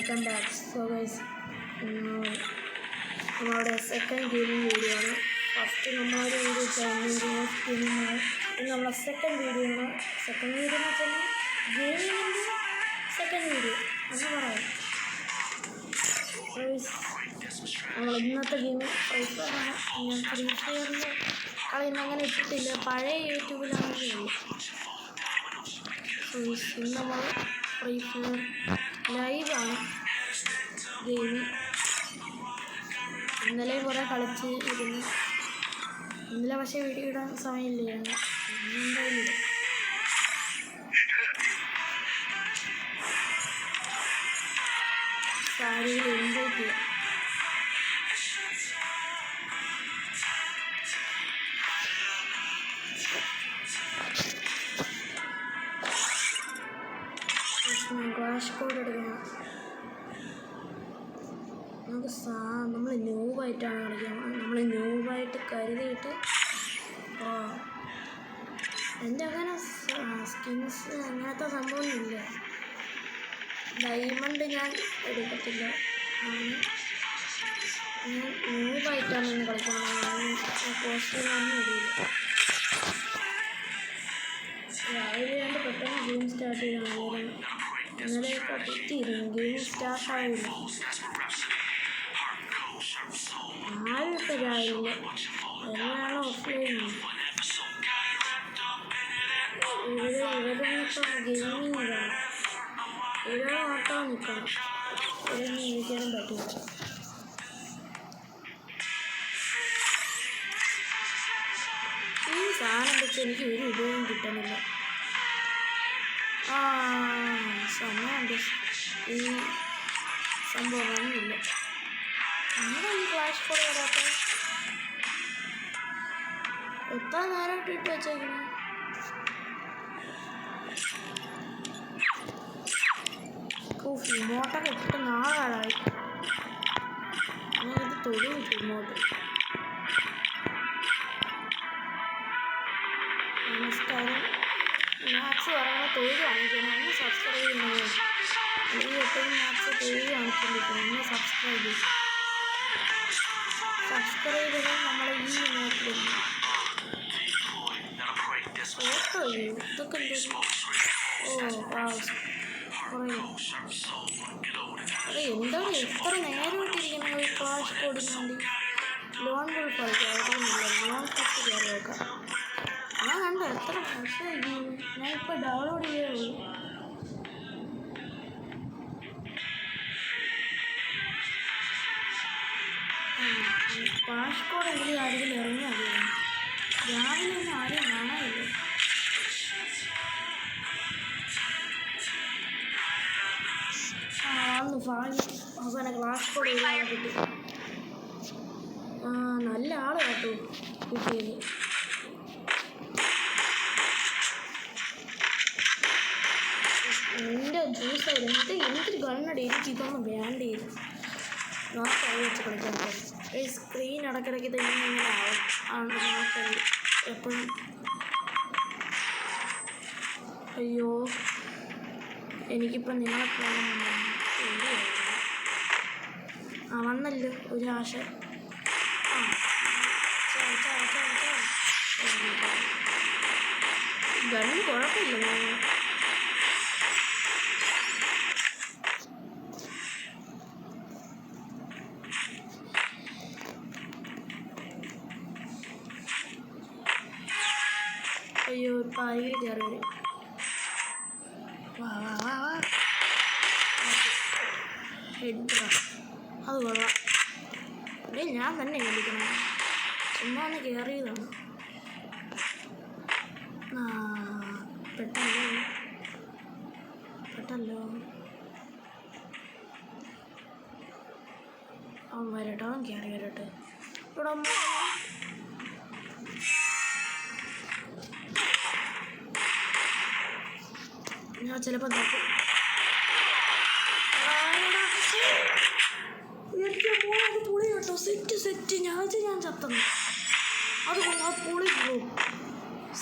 Welcome back. So guys, നമ്മുടെ second gaming video ആണ്. First നമ്മളൊരു വീഡിയോ ഗെയിമിംഗ് ഇത് നമ്മളെ സെക്കൻഡ് വീഡിയോ ആണ്. സെക്കൻഡ് വീഡിയോ എന്ന് വെച്ചാൽ ഗെയിമിങ്ങിൻ്റെ സെക്കൻഡ് വീഡിയോ എന്ന് പറയാം. നമ്മൾ ഇന്നത്തെ ഗെയിം ഫ്രീ ഫയറാണ്. ഞാൻ ഫ്രീ ഫയറിൻ്റെ കളിന്ന് അങ്ങനെ ഇട്ടിട്ടില്ല, പഴയ യൂട്യൂബിലാണ് ചെയ്യുന്നത്. സോ ഇന്ന് നമ്മൾ ഫ്രീ ഫയർ ലൈവാണ് ഗെയിമിങ്. ഇന്നലെ കുറേ കളിച്ച് ഇരുന്ന്, ഇന്നലെ പക്ഷേ വീഡിയോ ഇടാൻ സമയമില്ലായിരുന്നു. എന്തായാലും സാരിയിൽ എൻജോയ് ചെയ്യാം. ക്ലാഷ് കോഡ് എടുക്കണം. നമുക്ക് നമ്മൾ ന്യൂബായിട്ടാണ് കളിക്കുന്നത്. നമ്മൾ ന്യൂബായിട്ട് കരുതിയിട്ട് എൻ്റെ അങ്ങനെ സ്കിൻസ് അങ്ങനത്തെ സംഭവമൊന്നുമില്ല. ഡയമണ്ട് ഞാൻ എടുക്കത്തില്ല. ഞാൻ ന്യൂബായിട്ടാണ് ഇന്ന് കളിക്കുന്നത്. കോസ്റ്റ്യൂമൊന്നും ഇടില്ല. രാവിലെ കണ്ട് പെട്ടെന്ന് ഗെയിം സ്റ്റാർട്ട് ചെയ്യണം. ഇന്നലെയൊക്കെ പറ്റിയിരുന്നു, ഗെയിം സ്റ്റാർട്ടായില്ല. ആരൊക്കെ രാവിലെ എല്ലാവരും ഓഫ്ലൈനാണ്. ഇവരൊന്നിപ്പം ഗെയിമിങ്ങിലാണ്. ഇവരെ നോക്കാൻ നിൽക്കണം. ഇവരൊന്നും ഇരിക്കാനും പറ്റില്ല. ഈ സാധനം വെച്ച് എനിക്ക് ഒരു ഉപയോഗം കിട്ടണില്ല. സമയമുണ്ട്. ഈ സംഭവം ഒന്നുമില്ല. നമ്മുടെ ഈ ക്ലാഷ് കോഡ് വരാത്ത എത്ര നേരമായിട്ട് ഇട്ട് വെച്ചേക്കണം. ഇമോട്ടൊക്കെ ഇട്ട് നാളായി. ഞാനിത് തൊഴിലിട്ടു ഇമോട്ട്. മാത്സ് പറയുമ്പോൾ തൊഴിൽ കാണിക്കണം. ഒന്ന് സബ്സ്ക്രൈബ് ചെയ്യണമോ? ഈ എപ്പോഴും മാത്സ് തൊഴിൽ കാണിച്ചിരിക്കണം. ഒന്ന് സബ്സ്ക്രൈബ് ചെയ്യും. സബ്സ്ക്രൈബ് ചെയ്താൽ നമ്മൾ ഈ നോക്കില്ല. ഓട്ടോ ഇതൊക്കെ എന്തെങ്കിലും അതെ എന്താണ് എത്ര നേരമായിട്ടിരിക്കുന്നത് ക്ലാഷ് കോഡിന് വേണ്ടി? ലോൺ ഗൾഫ് കളിക്കാറില്ല. ലോൺ ഫസ്റ്റ് കയറി വെക്കാം. ഞാൻ കണ്ടു എത്ര വർഷമായി ഗെയിം. ഞാൻ ഇപ്പോൾ ഡൗൺലോഡ് ചെയ്തേ ഉള്ളൂ. ക്ലാഷ് കോഡ് എങ്കിലും ആരെങ്കിലും ഇറങ്ങിയാൽ മതിയായിരുന്നു. രാവിലെ ഒന്നും ആരെയും കാണാനില്ല. അന്ന് അവസാനം ക്ലാഷ് കോഡ് എഴുതാൻ കിട്ടി. നല്ല ആള് കേട്ടോ കിട്ടിയത്. എൻ്റെ ജ്യൂസായിരുന്നു. എന്തൊരു ഗണ്ണടി, എനിക്ക് ഇതൊന്നും വേണ്ടിയിരുന്നു. നോക്കറി വെച്ച് കളിക്കാൻ പറ്റും. ഈ സ്ക്രീൻ ഇടയ്ക്കിടയ്ക്ക് തന്നെ ഇങ്ങനെ ആവും. നോക്കറി എപ്പോഴും. അയ്യോ, എനിക്കിപ്പം നിങ്ങളെ വന്നല്ലോ ഒരു ആശ. ഗണ്ണ് കുഴപ്പമില്ല. അയ്യോ, ഒരു പായിൽ കയറി വരും. ഹെഡ് അത് കൊള്ളാം. ഇവിടെ ഞാൻ തന്നെ കളിക്കണം. ചുമ്മാ ഒന്ന് കയറിയതാണ്. പെട്ടല്ലോ അവൻ വരട്ടെ. അവൻ കയറി വരട്ടെ. ഇവിടെ ഞാൻ ചിലപ്പോൾ നോക്കും. പുളി കേട്ടോ, സെറ്റ്. ഞാൻ ചത്തന്നു. അത് ആ പുളി പോകും.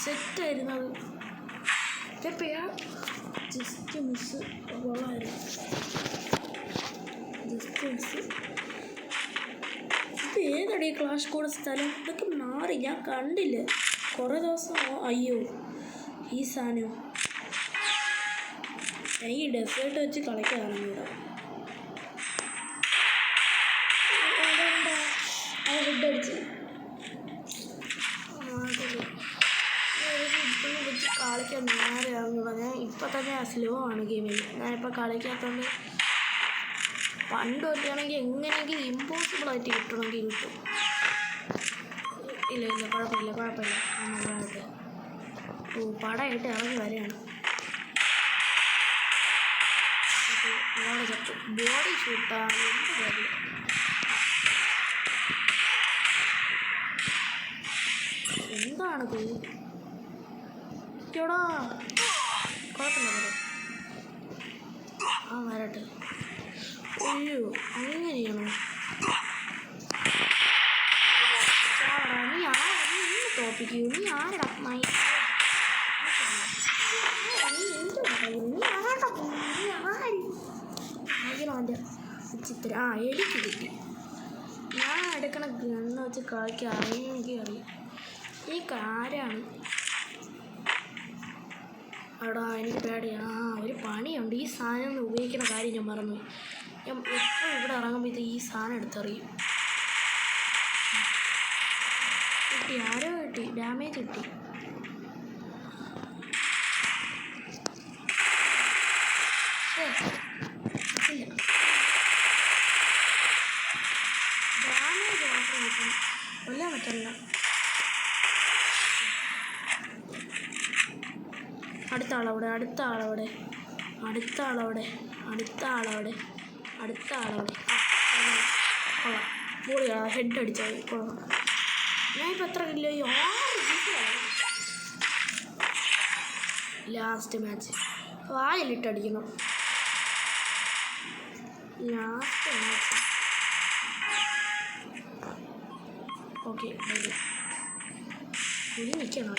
സെറ്റായിരുന്നത്. ജസ്റ്റ് മിസ് കൊള്ളായിരുന്നു. സ്കിൽസ്. ഇത് ഏതടി ക്ലാഷ് കോഡ് സ്ഥലം? ഇതൊക്കെ മാറി, ഞാൻ കണ്ടില്ല കുറേ ദിവസം. അയ്യോ ഈ സാധനം ഈ ഡെസേർട്ട് വെച്ച് കളിക്കാണ് ഇവിടെ. ഹെഡ് അടിച്ച് വെച്ച് കളിക്കാൻ നേരെയാണെന്ന് ഞാൻ ഇപ്പം തന്നെ സ്ലോ ആണ് ഗെയിമിൽ. ഞാനിപ്പോൾ കളിക്കാത്തതുകൊണ്ട് പണ്ട് തൊട്ടാണെങ്കിൽ എങ്ങനെയെങ്കിലും ഇമ്പോസിബിളായിട്ട് കിട്ടണമെങ്കിൽ കിട്ടും. ഇല്ല കുഴപ്പമില്ല നല്ലതായിട്ട്. പടമായിട്ട് ഇറങ്ങി വരെയാണ്. അവിടെ ചത്തു. ബോഡി ഷൂട്ടാണ് എന്ത് കാര്യം. എന്താണിത്? ടാ കുഴപ്പമില്ല വരട്ടെ. അയ്യോ അങ്ങനെയാണോ? നീ തോപ്പിക്കൂ. നീ ആരടാ നീ ചിത്ര എനിക്ക് കിട്ടി. ഞാൻ എടുക്കണ ഗണ്ണ് വെച്ച് കളിക്കാൻ അറിയാമെങ്കിൽ അറിയാം. ഈ ആരാണ് അവിടെ? എനിക്ക് പേടിയാണ്. ഒരു പണിയുണ്ട്. ഈ സാധനം ഉപയോഗിക്കുന്ന കാര്യം ഞാൻ മറന്നു. ഞാൻ എപ്പോഴും ഇവിടെ ഇറങ്ങുമ്പോൾ ഇത് ഈ സാധനം എടുത്തറിയും. കിട്ടി, ആരോ കിട്ടി, ഡാമേജ് കിട്ടി. ഇല്ല ഡാമേജ് മാത്രം കിട്ടും, കൊല്ലാൻ പറ്റില്ല. അടുത്ത ആളവിടെ. കൊള്ളാം. പൊളിയാ. ഹെഡ് അടിച്ചാൽ കൊള്ളാം. ഞാനിപ്പോൾ എത്ര കില്ലോ? 6 കിലോയാണ്. ലാസ്റ്റ് മാച്ച് വായിലിട്ടടിക്കണം. Last match okay. ഇത് നിൽക്കണം.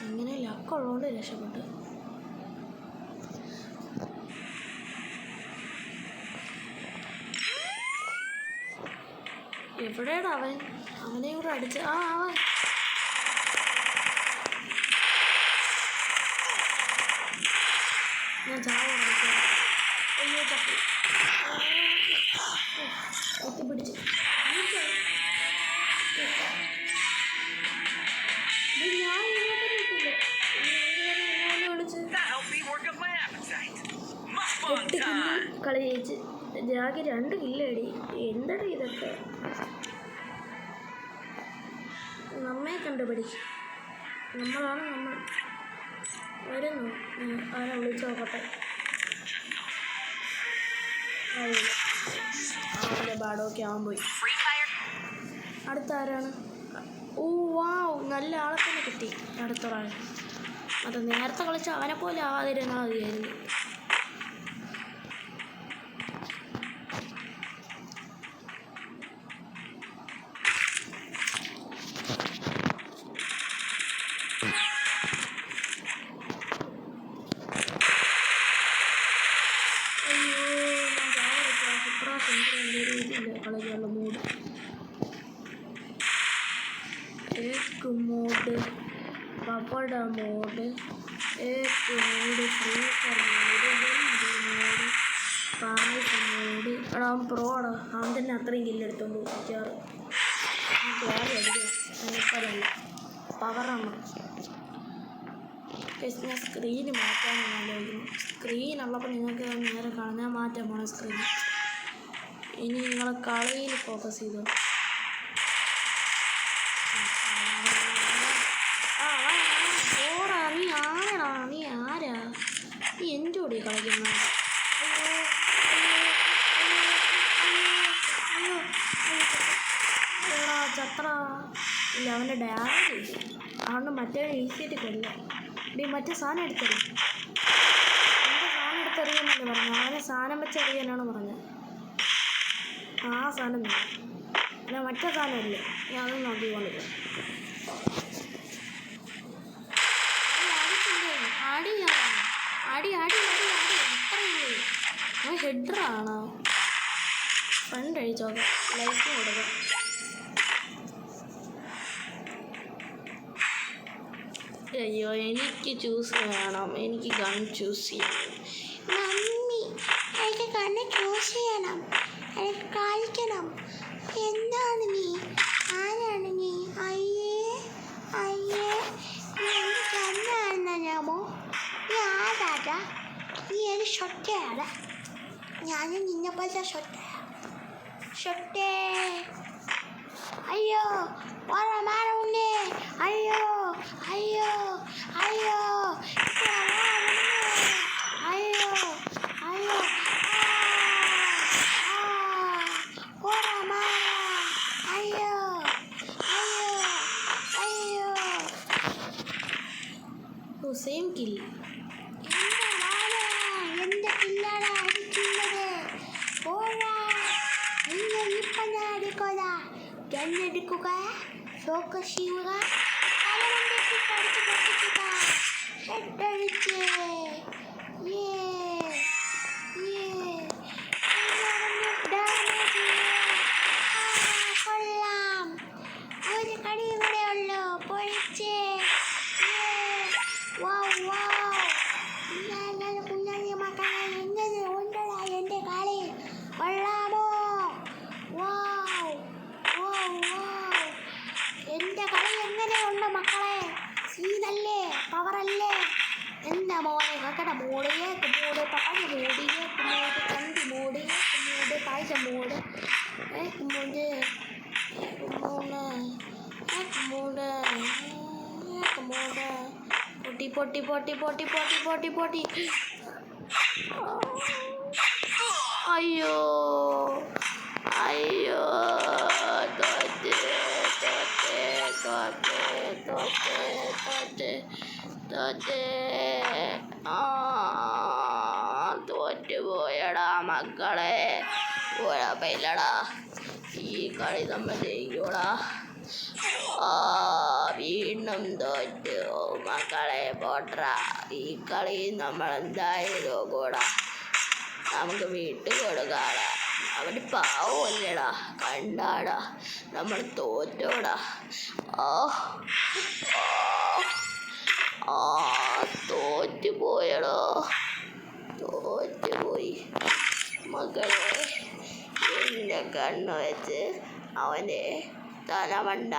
അങ്ങനെ ലക്കുള്ളതുകൊണ്ട് രക്ഷപ്പെട്ടു. എവിടെയാണ് അവനെ കൂടെ അടിച്ച് അവൻ ഞാൻ ചാവ കളിക്കാം. അയ്യോ തപ്പി എത്തിപ്പിടിച്ച് കളി ജയിച്ച്. ജാഗി 2 കില്ലടി. എന്തടി ഇതൊക്കെ? നമ്മെ കണ്ടുപിടി. നമ്മളാണ് നമ്മൾ. വരുന്നു. അവനെ വിളിച്ച് നോക്കട്ടെ. അവൻ്റെ ബാഡൊക്കെ ആവാൻ പോയി. അടുത്ത ആരാണ്? വാവ്, നല്ല ആളെ തന്നെ കിട്ടി. അടുത്തൊരാൾ. അത് നേരത്തെ കളിച്ച അവനെ പോലെ ആവാതിരുന്നാൽ മതിയായിരുന്നു. കളിക്കാനുള്ള മൂഡ് एक मोड पापड़ मोड एक मोड फ्री मोड मोड പായസ മോഡ്. എടാ അവൻ പ്രോടാ. അവൻ തന്നെ അത്രയും കില്ലെടുത്തോണ്ട് മിക്കവാറും. എനിക്കതല്ല പവറാണ്. ഞാൻ സ്ക്രീന് മാറ്റാനാണ് ആലോചിക്കുന്നത്. സ്ക്രീനുള്ളപ്പോൾ നിങ്ങൾക്ക് നേരെ കാണാൻ ഞാൻ മാറ്റാൻ പോണ സ്ക്രീൻ. ഇനി നിങ്ങളെ കളിയിൽ ഫോക്കസ് ചെയ്തോ. ഓടാ, നീ ആരാ? നീ ആരാ? നീ എൻ്റെ കൂടെ കളിക്കുന്നത്? ചത്ര ഇല്ല. അവൻ്റെ ഡാമേജ് ഇല്ല. അതുകൊണ്ട് മറ്റേ ഈസിയായിട്ട് കൊല്ലാം. മറ്റേ സാധനം എടുത്തറിയും. എൻ്റെ സാധനം എടുത്തെറിയാനല്ലേ പറഞ്ഞത്. അവനെ സാധനം വെച്ചറിയാനാണ് പറഞ്ഞത്. ആ സാധനം അല്ല, മറ്റേ സാധനമല്ലേ. ഞാൻ അതൊന്നും നോക്കിക്കൊണ്ടില്ല. അടി ഹെഡറാണോ? ഫ്രണ്ട് അഴിച്ചോക്കാം, ലൈക്ക് കൊടുക്കാം. അയ്യോ, എനിക്ക് ചൂസ് വേണം. എനിക്ക് ഗൺ ചൂസ് ചെയ്യണം. മമ്മി, എനിക്ക് കണ്ണ് ചൂസ് ചെയ്യണം, എനിക്ക് കളിക്കണം. എന്താണ് നീ? ആരാണ് നീ? അയ്യേ അയ്യേ, നീ എൻ്റെ കണ്ണാണെന്നോ? നീ ആരാടാ? നീ ഒരു ഷൊട്ടയാടാ? ഞാനും നിന്നെ പോലത്തെ ഷൊട്ടേ. അയ്യോ, മാറുന്നേ. അയ്യോ അയ്യോ അയ്യോ, അയ്യോ അയ്യോ, അയ്യോ അയ്യോ അയ്യോ. Same kill. എന്റെ പിള്ളേരെ അടിക്കുന്നത്. നിങ്ങൾ ഇപ്പം ഞാൻ അടിക്കുക. ഗണ്ണെടുക്കുക, ഫോക്കസ് ചെയ്യുക, തലവണ്ടിക്ക് പഠിച്ച് പൊട്ടിക്കുക, ഹെഡടിച്ച്. കൊള്ളാം, ഒരു കടിയും കൂടെ ഉള്ളൂ, പൊളിച്ച്. കുഞ്ഞാലി മക്കളെ, എങ്ങനെ ഉണ്ടടാ എൻ്റെ കളി? കൊള്ളാമോ? എൻ്റെ കളി എങ്ങനെയുണ്ട് മക്കളെ? സീനല്ലേ, പവറല്ലേ? എൻ്റെ മോനെ കക്കട മൂടിയേക്ക് മൂട്, പാഴ് മൂടിയേക്ക് മൂട്, കണ്ടി മൂടിയേക്ക് മൂട്, പാഴ്ച മൂട്, മൂട് മൂട് മൂട്. പൊട്ടി പൊട്ടി പൊട്ടി പൊട്ടി പൊട്ടി പൊട്ടി പൊട്ടി. അയ്യോ അയ്യോ, തോറ്റ് പോയടാ മക്കളെ. കുഴപ്പമില്ലടാ, ഈ കളി നമ്മൾ ജയിക്കൂടാ. വീണ്ടും തോറ്റു മക്കളെ. പോട്രാ, ഈ കളി നമ്മൾ എന്തായാലും കൂടാ, നമുക്ക് വീട്ടിൽ കൊടുക്കാടാ. അവർ പാവമല്ലേടാ, കണ്ടാടാ നമ്മൾ തോറ്റോടാ. തോറ്റുപോയടോ, തോറ്റുപോയി മക്കളെ. എൻ്റെ കണ്ണ് വെച്ച് അവൻ്റെ തലമണ്ട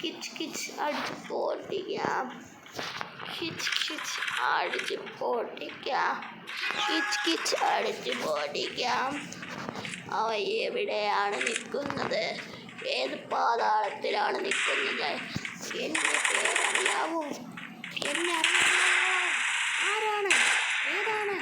കിച്ച് കിച്ച് അടിച്ച് പൊട്ടിക്കാം, കിച്ച് കിച്ച് അടിച്ച് പൊട്ടിക്കാം, കിച്ച് കിച്ച് അടിച്ച് പൊട്ടിക്കാം. അവ എവിടെയാണ് നിൽക്കുന്നത്? ഏത് പാതാളത്തിലാണ് നിൽക്കുന്നത്? എൻ്റെ പേരറിയാവോ? എന്നെ അറിയാമോ? ആരാണ്? ഏതാണ്?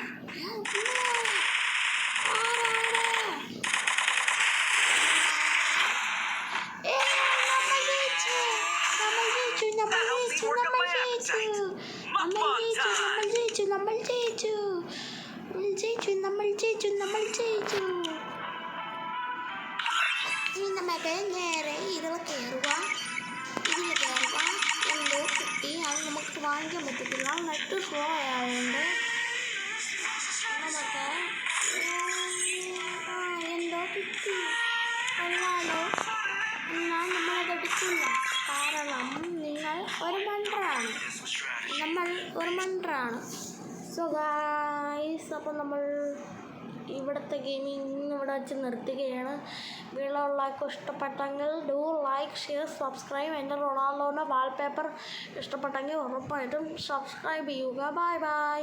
ഇനി നമുക്ക് നേരെ ഇതിൽ കയറുക. എന്തോ കിട്ടി, അത് നമുക്ക് വാങ്ങിക്കാൻ പറ്റത്തില്ല, നെറ്റ് സ്ലോ ആയതുകൊണ്ട്. നമുക്ക് എന്തോ കിട്ടി, കൊള്ളാലോ. എന്നാൽ നമ്മളത് എടുക്കില്ല, കാരണം നിങ്ങൾ ഒരു മണ്ടറാണ്, നമ്മൾ ഒരു മണ്ടറാണ്. സോ ഗായ്സ്, അപ്പോൾ നമ്മൾ ഇവിടുത്തെ ഗെയിമിങ് ഇവിടെ വെച്ച് നിർത്തുകയാണ്. വീഡിയോ ഇഷ്ടപ്പെട്ടെങ്കിൽ ഡു ലൈക്ക്, ഷെയർ, സബ്സ്ക്രൈബ്. എൻ്റെ റൊണാൾഡോൻ്റെ വാൾപേപ്പർ ഇഷ്ടപ്പെട്ടെങ്കിൽ ഉറപ്പായിട്ടും സബ്സ്ക്രൈബ് ചെയ്യുക. Bye bye.